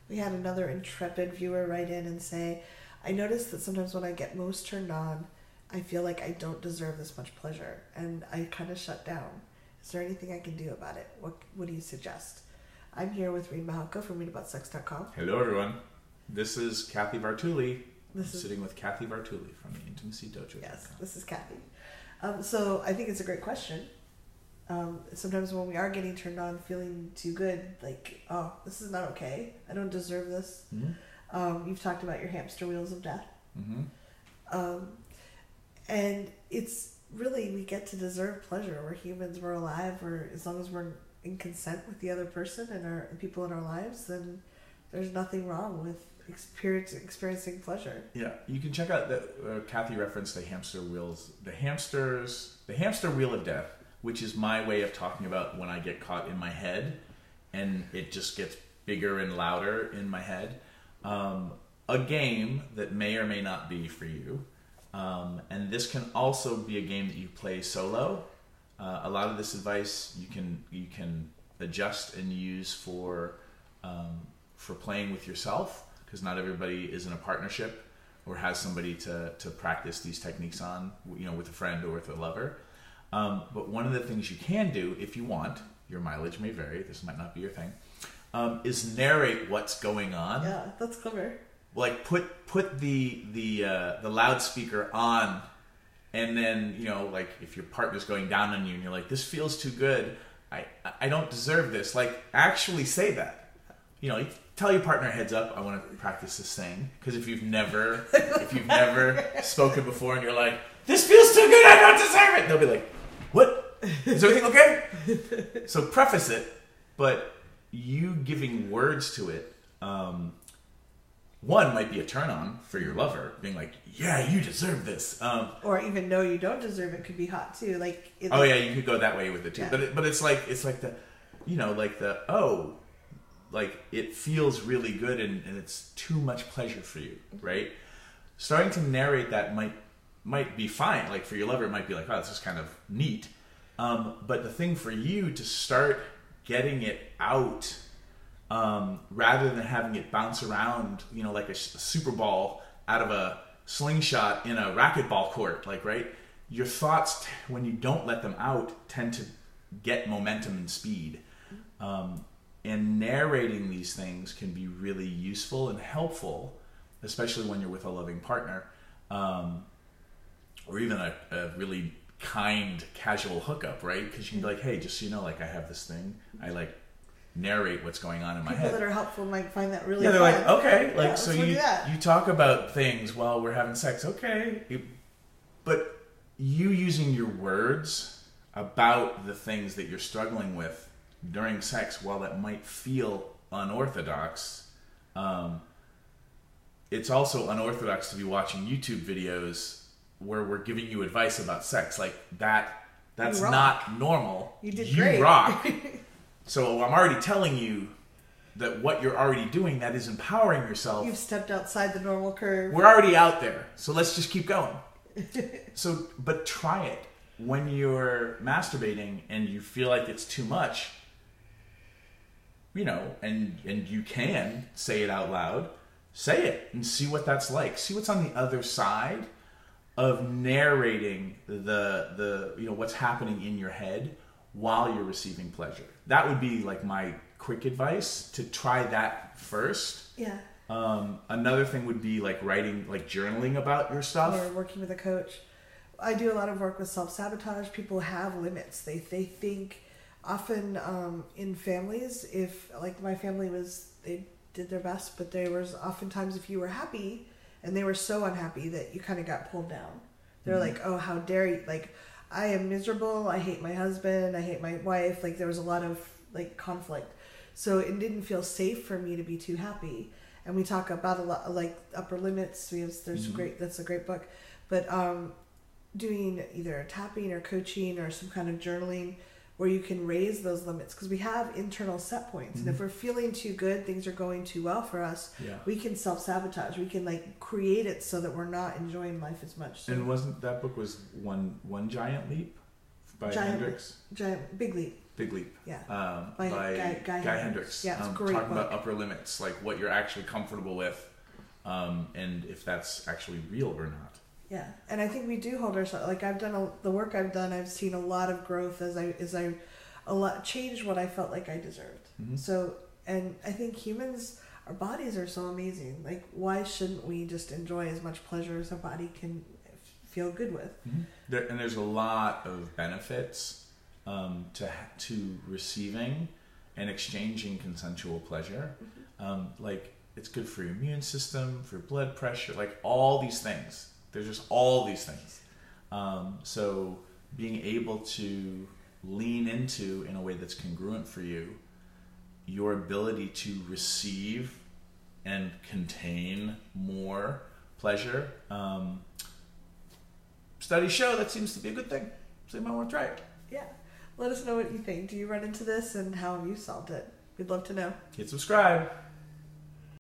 We had another intrepid viewer write in and say, I notice that sometimes when I get most turned on, I feel like I don't deserve this much pleasure, and I kind of shut down. Is there anything I can do about it? What do you suggest? I'm here with Reid from readaboutsex.com. Hello, everyone. This is Cathy Vartuli. Sitting with Cathy Vartuli from the Intimacy Dojo. Yes, this is Cathy. So I think it's a great question. Sometimes when we are getting turned on, feeling too good, like, oh, this is not okay. I don't deserve this. Mm-hmm. You've talked about your hamster wheels of death. Mm-hmm. And it's really, we get to deserve pleasure. We're humans, we're alive, as long as we're in consent with the other person and the people in our lives, then there's nothing wrong with experiencing pleasure. Yeah, you can check out that Cathy referenced the hamster wheels, the hamster wheel of death, which is my way of talking about when I get caught in my head and it just gets bigger and louder in my head. A game that may or may not be for you. And this can also be a game that you play solo. A lot of this advice you can adjust and use for playing with yourself, because not everybody is in a partnership or has somebody to practice these techniques on, with a friend or with a lover. But one of the things you can do, if you want, your mileage may vary, this might not be your thing, is narrate what's going on. Yeah, that's clever. Like put the loudspeaker on, and then, like if your partner's going down on you and you're like, this feels too good, I don't deserve this, like actually say that. You tell your partner, heads up, I want to practice this thing. Because if you've never spoken before and you're like, this feels too good, I don't deserve it, they'll be like, what? Is everything okay? So preface it, but you giving words to it, one might be a turn on for your lover, being like, yeah, you deserve this. Or even though you don't deserve it, could be hot too. Oh yeah, you could go that way with it too. Yeah. But it's like it feels really good and it's too much pleasure for you, right? Starting to narrate that might be fine. Like for your lover, it might be like, oh, this is kind of neat. But the thing for you to start getting it out, rather than having it bounce around, like a super ball out of a slingshot in a racquetball court, right? Your thoughts, when you don't let them out, tend to get momentum and speed. And narrating these things can be really useful and helpful, especially when you're with a loving partner, or even a really kind, casual hookup, right? Because you can be like, hey, just so you know, I have this thing. I narrate what's going on in my head. People that are helpful might find that really fun. They're like, okay. Yeah, so you talk about things while we're having sex. Okay. But you using your words about the things that you're struggling with during sex, while that might feel unorthodox, it's also unorthodox to be watching YouTube videos where we're giving you advice about sex. That's not normal. You did great. You rock. So I'm already telling you that what you're already doing, that is empowering yourself. You've stepped outside the normal curve. We're already out there. So let's just keep going. But try it. When you're masturbating and you feel like it's too much, and you can say it out loud, say it and see what that's like. See what's on the other side of narrating the what's happening in your head while you're receiving pleasure. That would be my quick advice, to try that first. Yeah. Another thing would be writing, journaling about your stuff. Or working with a coach. I do a lot of work with self-sabotage. People have limits. They think often in families, if my family they did their best, but there was oftentimes if you were happy and they were so unhappy that you kind of got pulled down. They're like, oh, how dare you, I am miserable, I hate my husband, I hate my wife, there was a lot of conflict. So it didn't feel safe for me to be too happy. And we talk about a lot upper limits. That's a great book. But doing either tapping or coaching or some kind of journaling where you can raise those limits, because we have internal set points. And if we're feeling too good, things are going too well for us, we can self-sabotage. We can create it so that we're not enjoying life as much. And wasn't that book was one Giant Leap by Hendricks? Big Leap. Big Leap. Yeah. By Guy Hendricks. Yeah, it's a great talking book. about upper limits, like what you're actually comfortable with, and if that's actually real or not. Yeah, and I think we do hold ourselves. Like I've done the work I've done. I've seen a lot of growth as I changed what I felt like I deserved. Mm-hmm. So, and I think humans, our bodies are so amazing. Like, why shouldn't we just enjoy as much pleasure as our body can feel good with? Mm-hmm. And there's a lot of benefits to receiving and exchanging consensual pleasure. Like it's good for your immune system, for your blood pressure, like all these things. There's just all these things. So being able to lean into, in a way that's congruent for you, your ability to receive and contain more pleasure. Studies show that seems to be a good thing. So you might want to try it. Yeah. Let us know what you think. Do you run into this, and how have you solved it? We'd love to know. Hit subscribe.